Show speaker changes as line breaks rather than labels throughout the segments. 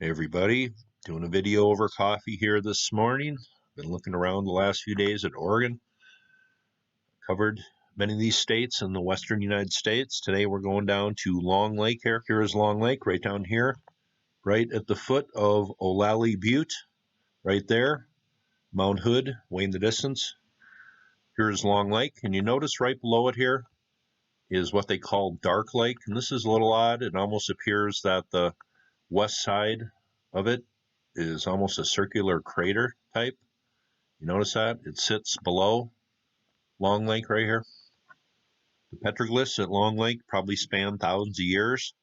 Hey everybody, doing a video over coffee here this morning. Been looking around the last few days at Oregon. Covered many of these states in the western United States. Today we're going down to Long Lake here. Here is Long Lake right down here, right at the foot of O'Lally Butte, right there. Mount Hood, way in the distance. Here's Long Lake, and you notice right below it here is what they call Dark Lake, and this is a little odd. It almost appears that the west side of it is almost a circular crater type. You notice that? It sits below Long Lake right here. The petroglyphs at Long Lake probably span thousands of years,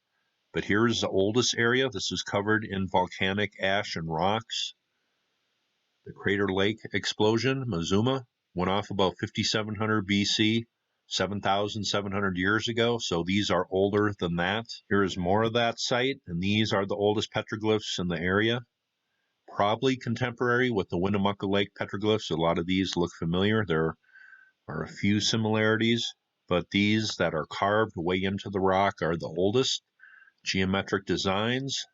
but here's the oldest area. This is covered in volcanic ash and rocks. The Crater Lake explosion, Mazuma, went off about 5700 BC, 7,700 years ago, so these are older than that. Here's more of that site, and these are the oldest petroglyphs in the area. Probably contemporary with the Winnemucca Lake petroglyphs. A lot of these look familiar. There are a few similarities, but these that are carved way into the rock are the oldest. Geometric designs.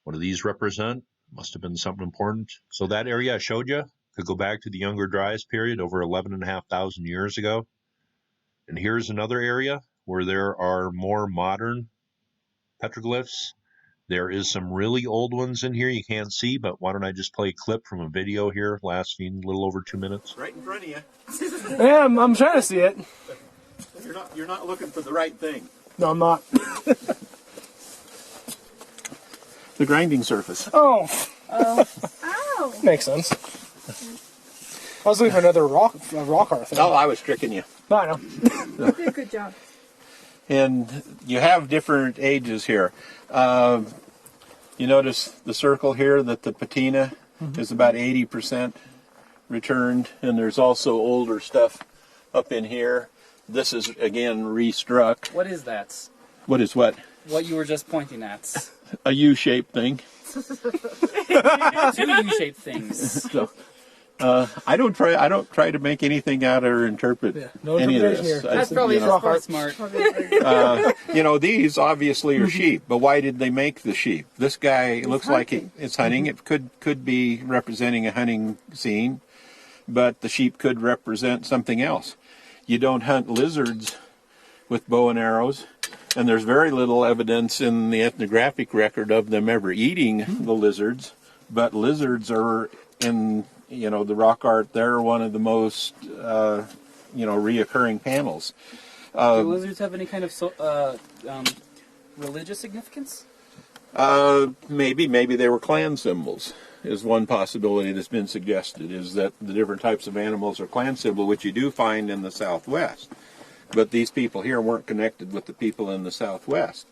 What do these represent? Must have been something important. So that area I showed you could go back to the Younger Dryas period over 11,500 years ago. And here's another area where there are more modern petroglyphs. There is some really old ones in here you can't see, but why don't I just play a clip from a video here lasting a little over 2 minutes.
Right in front of you.
Yeah, I'm trying to see it.
You're not looking for the right thing.
No, I'm not.
The grinding surface.
Oh,
Oh.
makes sense. I was looking for another rock art thing.
Oh, I was tricking you.
No, I know.
You did a good job.
And you have different ages here. You notice the circle here that the patina is about 80% returned, and there's also older stuff up in here. This is again restruck.
What is that?
What is what?
What you were just pointing at.
A U-shaped thing.
Two U-shaped things.
So, I don't try to make anything out or interpret
no
any of
interpretation
this.
here.
I
That's
think,
probably
you know,
just smart.
These obviously are sheep, but why did they make the sheep? This guy looks like it's hunting. It could be representing a hunting scene, but the sheep could represent something else. You don't hunt lizards with bow and arrows, and there's very little evidence in the ethnographic record of them ever eating the lizards, but lizards are in, the rock art, they're one of the most, reoccurring panels.
Do lizards have any kind of religious significance?
Maybe they were clan symbols is one possibility that's been suggested, is that the different types of animals are clan symbol, which you do find in the Southwest. But these people here weren't connected with the people in the Southwest.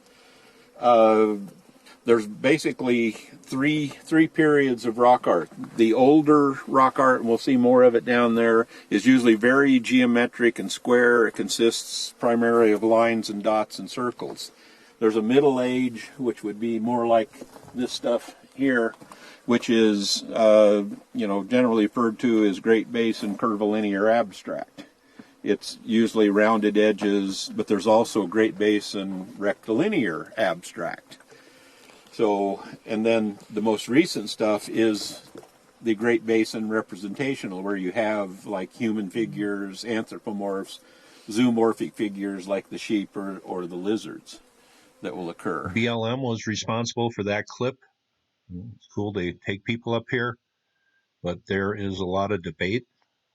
There's basically three periods of rock art. The older rock art, and we'll see more of it down there, is usually very geometric and square. It consists primarily of lines and dots and circles. There's a middle age, which would be more like this stuff here, which is generally referred to as Great Basin curvilinear abstract. It's usually rounded edges, but there's also Great Basin rectilinear abstract. So, and then the most recent stuff is the Great Basin representational, where you have like human figures, anthropomorphs, zoomorphic figures like the sheep or the lizards that will occur.
BLM was responsible for that clip. It's cool they take people up here, but there is a lot of debate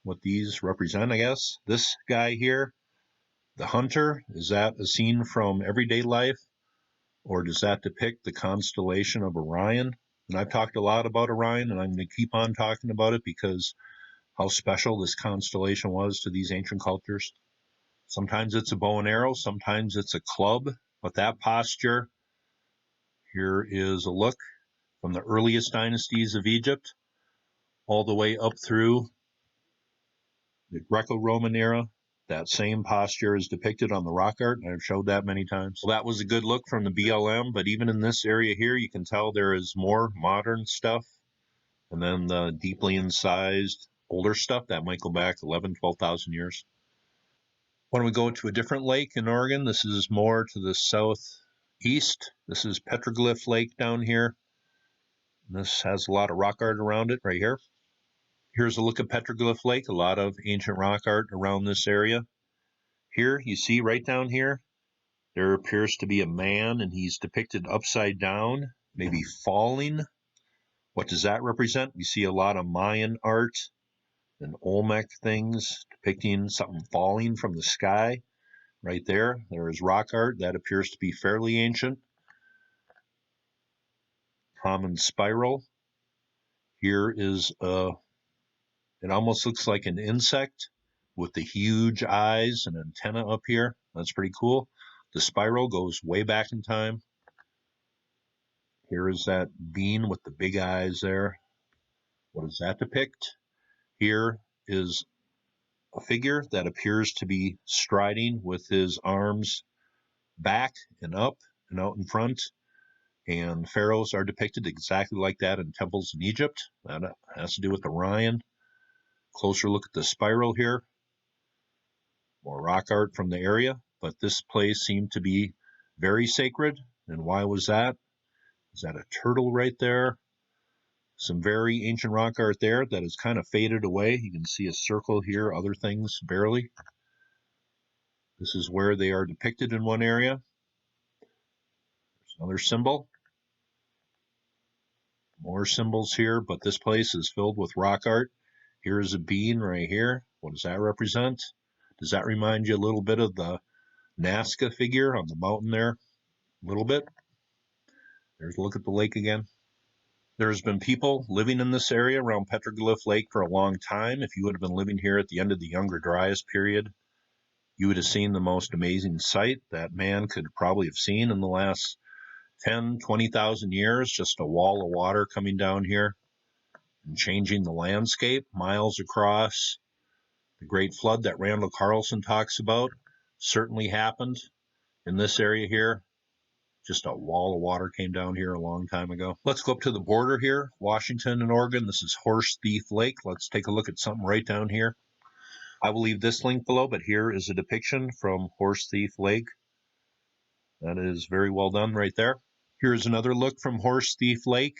what these represent, I guess. This guy here, the hunter, is that a scene from everyday life, or does that depict the constellation of Orion? And I've talked a lot about Orion, and I'm going to keep on talking about it because how special this constellation was to these ancient cultures. Sometimes it's a bow and arrow, sometimes it's a club, but that posture, here is a look from the earliest dynasties of Egypt all the way up through the Greco-Roman era. That same posture is depicted on the rock art, and I've showed that many times. Well, that was a good look from the BLM, but even in this area here, you can tell there is more modern stuff, and then the deeply incised older stuff that might go back 11, 12,000 years. When we go to a different lake in Oregon, this is more to the southeast. This is Petroglyph Lake down here. This has a lot of rock art around it right here. Here's a look at Petroglyph Lake, a lot of ancient rock art around this area. Here, you see right down here, there appears to be a man, and he's depicted upside down, maybe falling. What does that represent? We see a lot of Mayan art and Olmec things depicting something falling from the sky. Right there, there is rock art that appears to be fairly ancient. Common spiral. Here is it almost looks like an insect with the huge eyes and antenna up here. That's pretty cool. The spiral goes way back in time. Here is that bean with the big eyes there. What does that depict? Here is a figure that appears to be striding with his arms back and up and out in front. And pharaohs are depicted exactly like that in temples in Egypt. That has to do with Orion. Closer look at the spiral here. More rock art from the area, but this place seemed to be very sacred. And why was that? Is that a turtle right there? Some very ancient rock art there that has kind of faded away. You can see a circle here, other things barely. This is where they are depicted in one area. There's another symbol. More symbols here, but this place is filled with rock art. Here's a bean right here. What does that represent? Does that remind you a little bit of the Nazca figure on the mountain there? A little bit. There's a look at the lake again. There's been people living in this area around Petroglyph Lake for a long time. If you would have been living here at the end of the Younger Dryas period, you would have seen the most amazing sight that man could probably have seen in the last 10, 20,000 years. Just a wall of water coming down here and changing the landscape miles across. The great flood that Randall Carlson talks about certainly happened in this area here. Just a wall of water came down here a long time ago. Let's go up to the border here, Washington and Oregon. This is Horsethief Lake. Let's take a look at something right down here. I will leave this link below, but here is a depiction from Horsethief Lake. That is very well done right there. Here's another look from Horsethief Lake.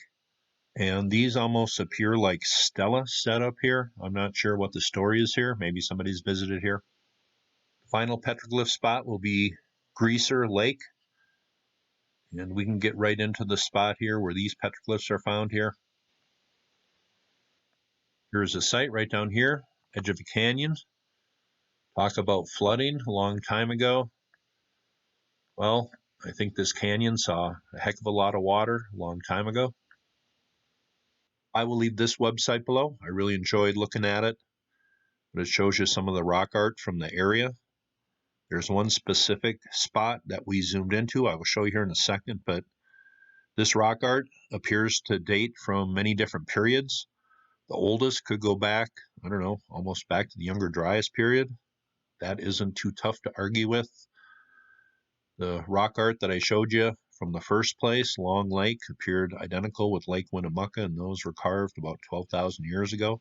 And these almost appear like stela set up here. I'm not sure what the story is here. Maybe somebody's visited here. The final petroglyph spot will be Greaser Lake. And we can get right into the spot here where these petroglyphs are found here. Here's a site right down here, edge of a canyon. Talk about flooding a long time ago. Well, I think this canyon saw a heck of a lot of water a long time ago. I will leave this website below. I really enjoyed looking at it, but it shows you some of the rock art from the area. There's one specific spot that we zoomed into. I will show you here in a second, but this rock art appears to date from many different periods. The oldest could go back, I don't know, almost back to the Younger Dryas period. That isn't too tough to argue with. The rock art that I showed you from the first place, Long Lake, appeared identical with Lake Winnemucca, and those were carved about 12,000 years ago.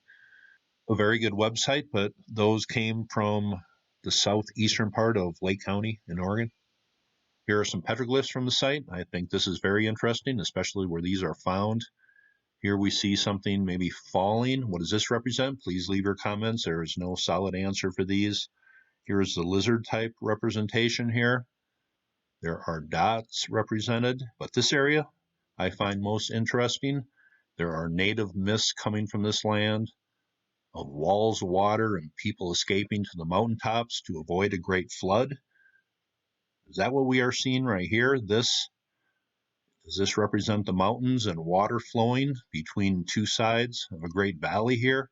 A very good website, but those came from the southeastern part of Lake County in Oregon. Here are some petroglyphs from the site. I think this is very interesting, especially where these are found. Here we see something maybe falling. What does this represent? Please leave your comments. There is no solid answer for these. Here is the lizard type representation here. There are dots represented, but this area I find most interesting. There are native myths coming from this land of walls of water and people escaping to the mountaintops to avoid a great flood. Is that what we are seeing right here? Does this represent the mountains and water flowing between two sides of a great valley here?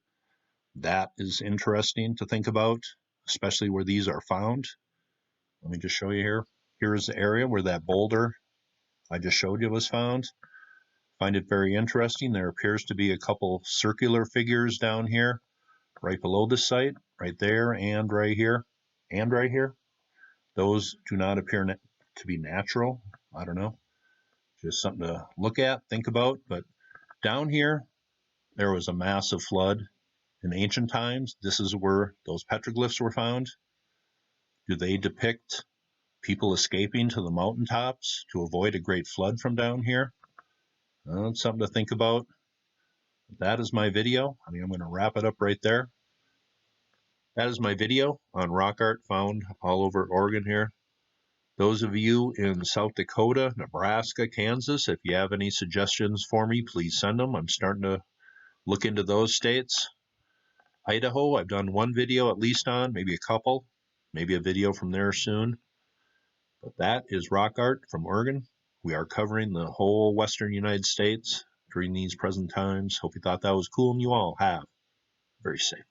That is interesting to think about, especially where these are found. Let me just show you here. Here is the area where that boulder I just showed you was found. Find it very interesting. There appears to be a couple circular figures down here, right below the site, right there, and right here, and right here. Those do not appear to be natural. I don't know. Just something to look at, think about. But down here, there was a massive flood in ancient times. This is where those petroglyphs were found. Do they depict people escaping to the mountaintops to avoid a great flood from down here? It's something to think about. That is my video. I'm going to wrap it up right there. That is my video on rock art found all over Oregon here. Those of you in South Dakota, Nebraska, Kansas, if you have any suggestions for me, please send them. I'm starting to look into those states. Idaho, I've done one video at least on, maybe a couple, maybe a video from there soon. But that is rock art from Oregon. We are covering the whole western United States during these present times. Hope you thought that was cool, and you all have. Very safe.